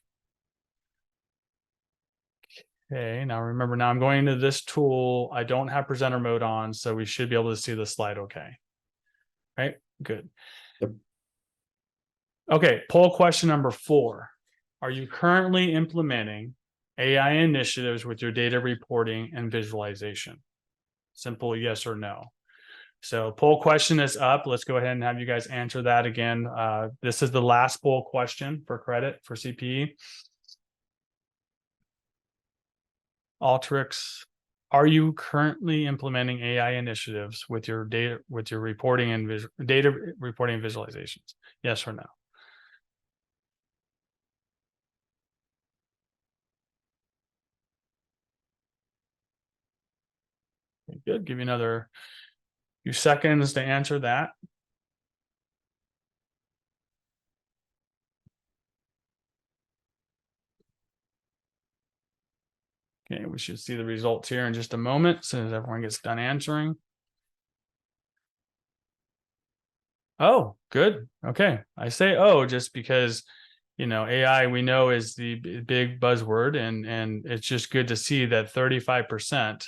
Okay, now remember, now I'm going into this tool. I don't have presenter mode on, so we should be able to see the slide okay. Right, good. Yep. Okay, poll question number 4. Are you currently implementing AI initiatives with your data reporting and visualization? Simple yes or no. So poll question is up. Let's go ahead and have you guys answer that again. This is the last poll question for credit for CPE. Alteryx, are you currently implementing AI initiatives with your data, with your reporting and data reporting and visualizations? Yes or no? Okay, good. Give you another few seconds to answer that. Okay, we should see the results here in just a moment as soon as everyone gets done answering. Oh, good. Okay. I say oh just because, AI we know is the big buzzword, and it's just good to see that 35%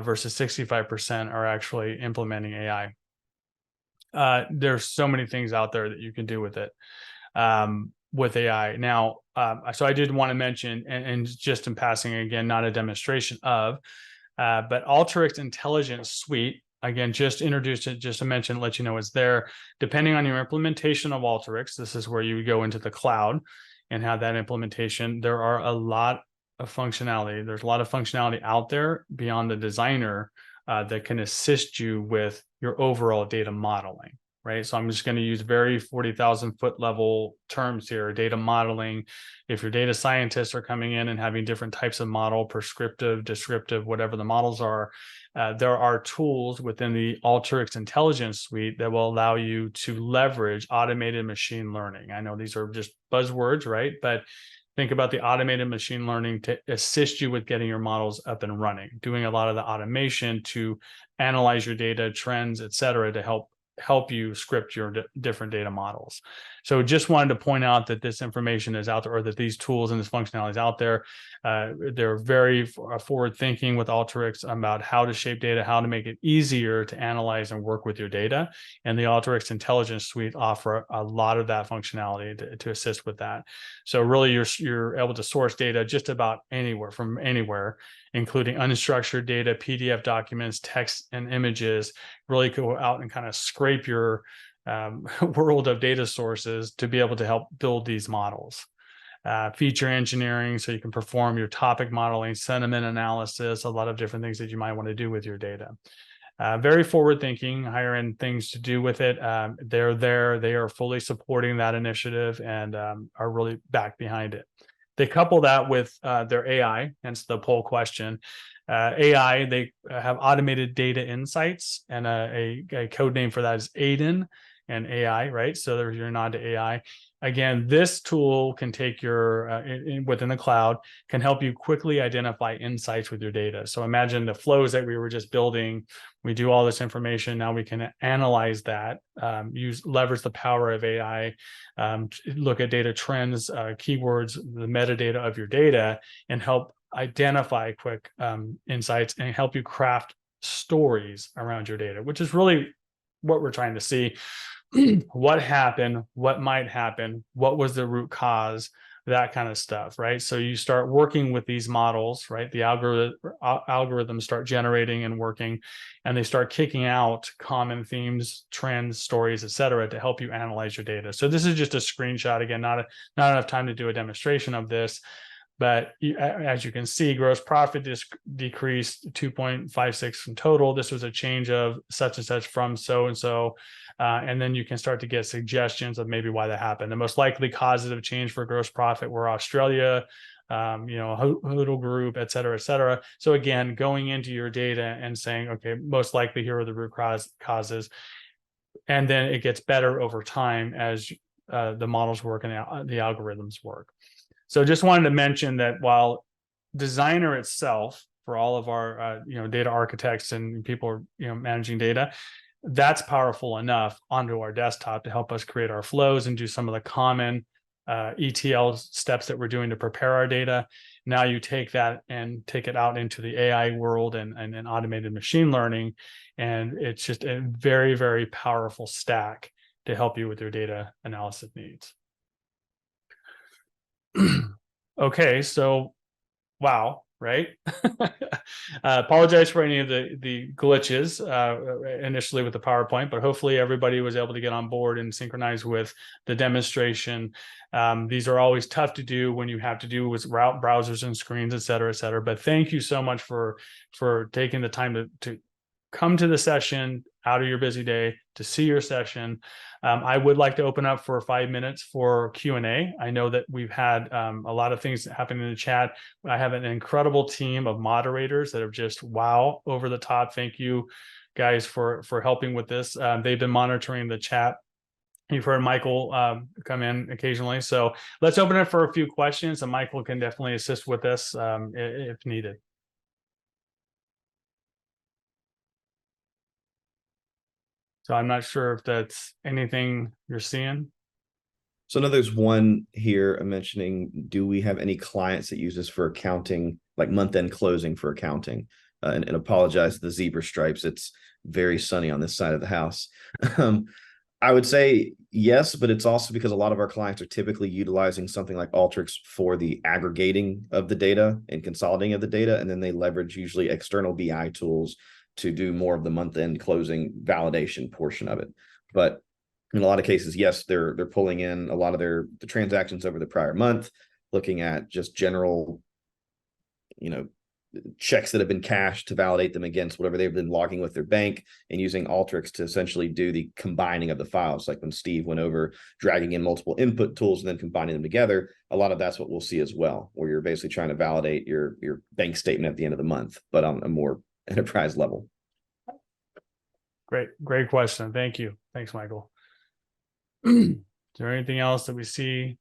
versus 65% are actually implementing AI. There's so many things out there that you can do with it. With AI. Now, so I did want to mention, and just in passing again, not a demonstration of, but Alteryx Intelligence Suite, again, just introduced it, just to mention, let you know it's there. Depending on your implementation of Alteryx, this is where you go into the cloud and have that implementation. There are a lot of functionality. There's a lot of functionality out there beyond the designer that can assist you with your overall data modeling. Right. So I'm just going to use very 40,000 foot level terms here, data modeling. If your data scientists are coming in and having different types of model, prescriptive, descriptive, whatever the models are, there are tools within the Alteryx Intelligence Suite that will allow you to leverage automated machine learning. I know these are just buzzwords, right? But think about the automated machine learning to assist you with getting your models up and running, doing a lot of the automation to analyze your data, trends, et cetera, to help you script your different data models. So just wanted to point out that this information is out there, or that these tools and this functionality is out there. They're very forward thinking with Alteryx about how to shape data, how to make it easier to analyze and work with your data. And the Alteryx Intelligence Suite offer a lot of that functionality to assist with that. So really you're able to source data just about anywhere, from anywhere, including unstructured data, PDF documents, text and images. Really go out and kind of scrape your world of data sources to be able to help build these models. Feature engineering, so you can perform your topic modeling, sentiment analysis, a lot of different things that you might want to do with your data. Very forward thinking, higher end things to do with it. They're there, they are fully supporting that initiative and are really back behind it. They couple that with their AI, hence the poll question. AI, they have automated data insights, and a code name for that is Aiden. and AI, right? So there's your nod to AI. Again, this tool can take your, within the cloud, can help you quickly identify insights with your data. So imagine the flows that we were just building. We do all this information. Now we can analyze that, leverage the power of AI, look at data trends, keywords, the metadata of your data, and help identify quick insights and help you craft stories around your data, which is really what we're trying to see. What happened, what might happen, what was the root cause, that kind of stuff, right? So you start working with these models, right? The algorithms start generating and working, and they start kicking out common themes, trends, stories, et cetera, to help you analyze your data. So this is just a screenshot. Again, not enough time to do a demonstration of this, but as you can see, gross profit decreased 2.56 from total. This was a change of such and such from so and so. And then you can start to get suggestions of maybe why that happened. The most likely causes of change for gross profit were Australia, Hoodle Group, et cetera, et cetera. So again, going into your data and saying, okay, most likely here are the root causes. And then it gets better over time as the models work and the algorithms work. So just wanted to mention that while Designer itself, for all of our data architects and people managing data, that's powerful enough onto our desktop to help us create our flows and do some of the common ETL steps that we're doing to prepare our data. Now you take that and take it out into the AI world and automated machine learning, and it's just a very, very powerful stack to help you with your data analysis needs. Okay, so wow, right? Apologize for any of the glitches initially with the PowerPoint, but hopefully everybody was able to get on board and synchronize with the demonstration. These are always tough to do when you have to do with route browsers and screens, et cetera, et cetera. But thank you so much for taking the time to come to the session out of your busy day to see your session. I would like to open up for 5 minutes for Q&A. I know that we've had a lot of things happen in the chat. I have an incredible team of moderators that are just wow, over the top. Thank you guys for helping with this. They've been monitoring the chat. You've heard Michael come in occasionally. So let's open it for a few questions, and Michael can definitely assist with this if needed. So I'm not sure if that's anything you're seeing. So I know there's one here mentioning, do we have any clients that use this for accounting, like month-end closing for accounting? And apologize to the zebra stripes. It's very sunny on this side of the house. I would say yes, but it's also because a lot of our clients are typically utilizing something like Alteryx for the aggregating of the data and consolidating of the data. And then they leverage usually external BI tools to do more of the month-end closing validation portion of it. But in a lot of cases, yes, they're pulling in a lot of the transactions over the prior month, looking at just general, checks that have been cashed to validate them against whatever they've been logging with their bank, and using Alteryx to essentially do the combining of the files. Like when Steve went over dragging in multiple input tools and then combining them together, a lot of that's what we'll see as well, where you're basically trying to validate your bank statement at the end of the month, but on a more enterprise level. Great question. Thank you. Thanks, Michael. Is there anything else that we see?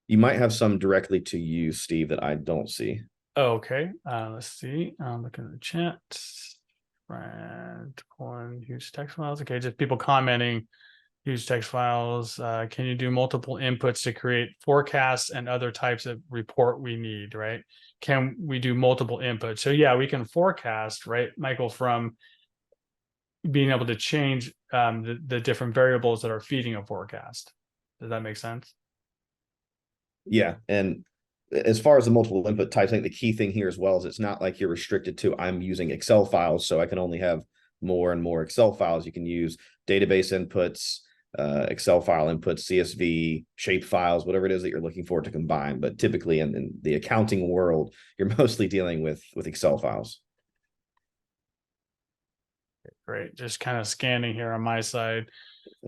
You might have some directly to you, Steve, that I don't see. Oh, okay. Let's see. I'm looking at the chat. Pulling huge text files. Okay, just people commenting huge text files. Can you do multiple inputs to create forecasts and other types of report we need, right? Can we do multiple inputs? So yeah, we can forecast, right, Michael, from being able to change the different variables that are feeding a forecast. Does that make sense? Yeah. And as far as the multiple input types, I think the key thing here as well is it's not like you're restricted to, I'm using Excel files, so I can only have more and more Excel files. You can use database inputs, Excel file inputs, CSV, shape files, whatever it is that you're looking for to combine. But typically in the accounting world, you're mostly dealing with Excel files. Great. Just kind of scanning here on my side.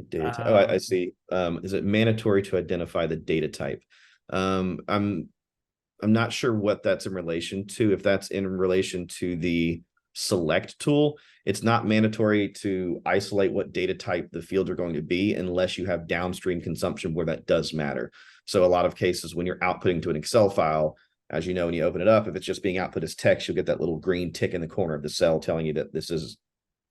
Data I see. Is it mandatory to identify the data type? I'm not sure what that's in relation to. If that's in relation to the select tool. It's not mandatory to isolate what data type the fields are going to be unless you have downstream consumption where that does matter. So a lot of cases when you're outputting to an Excel file, as you know, when you open it up, if it's just being output as text, you'll get that little green tick in the corner of the cell telling you that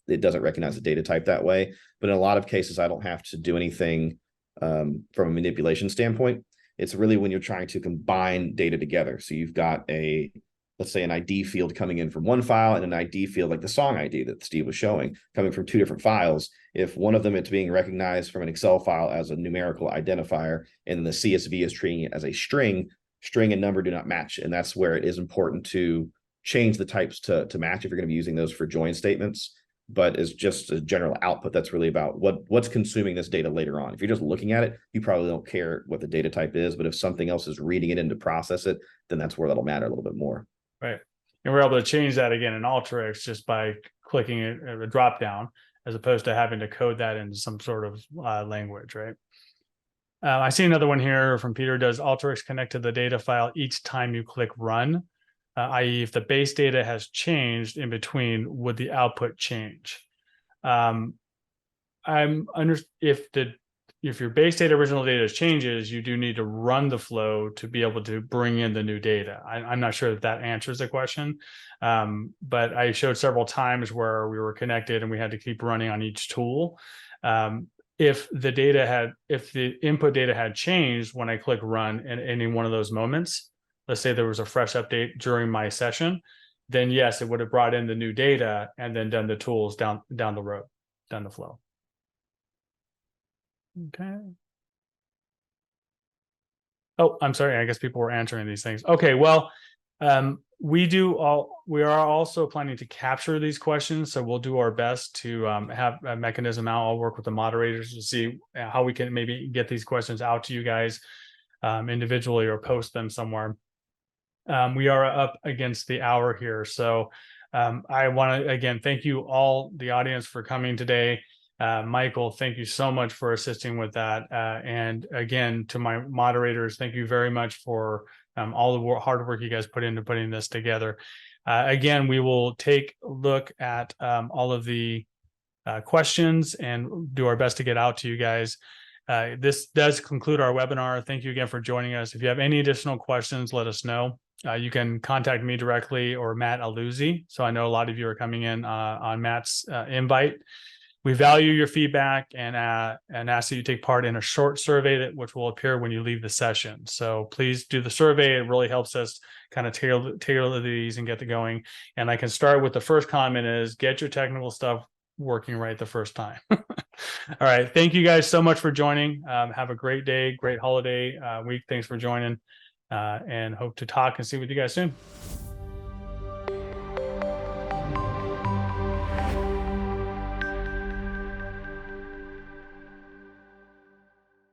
it doesn't recognize the data type that way. But in a lot of cases, I don't have to do anything from a manipulation standpoint. It's really when you're trying to combine data together. So you've got let's say an ID field coming in from one file and an ID field like the song ID that Steve was showing coming from two different files. If one of them it's being recognized from an Excel file as a numerical identifier and the CSV is treating it as a string and number do not match. And that's where it is important to change the types to match if you're going to be using those for join statements. But as just a general output, that's really about what's consuming this data later on. If you're just looking at it, you probably don't care what the data type is. But if something else is reading it in to process it, then that's where that'll matter a little bit more. Right. And we're able to change that again in Alteryx just by clicking a drop down, as opposed to having to code that into some sort of language, right? I see another one here from Peter. Does Alteryx connect to the data file each time you click run? I.e. if the base data has changed in between, would the output change? If your base data, original data changes, you do need to run the flow to be able to bring in the new data. I'm not sure that answers the question, but I showed several times where we were connected and we had to keep running on each tool. If the input data had changed when I click run in any one of those moments, let's say there was a fresh update during my session, then yes, it would have brought in the new data and then done the tools down the road, down the flow. Okay. Oh, I'm sorry. I guess people were answering these things. Okay, well, we are also planning to capture these questions, so we'll do our best to have a mechanism out. I'll work with the moderators to see how we can maybe get these questions out to you guys individually or post them somewhere. We are up against the hour here, so I want to again thank you all, the audience, for coming today. Michael, thank you so much for assisting with that. And again, to my moderators, thank you very much for all the hard work you guys put into putting this together. Again, we will take a look at all of the questions and do our best to get out to you guys. This does conclude our webinar. Thank you again for joining us. If you have any additional questions, let us know. You can contact me directly or Matt Aluzzi. So I know a lot of you are coming in on Matt's invite. We value your feedback and ask that you take part in a short survey which will appear when you leave the session. So please do the survey. It really helps us kind of tailor these and get it going. And I can start with the first comment is get your technical stuff working right the first time. All right. Thank you guys so much for joining. Have a great day, great holiday week. Thanks for joining and hope to talk and see with you guys soon.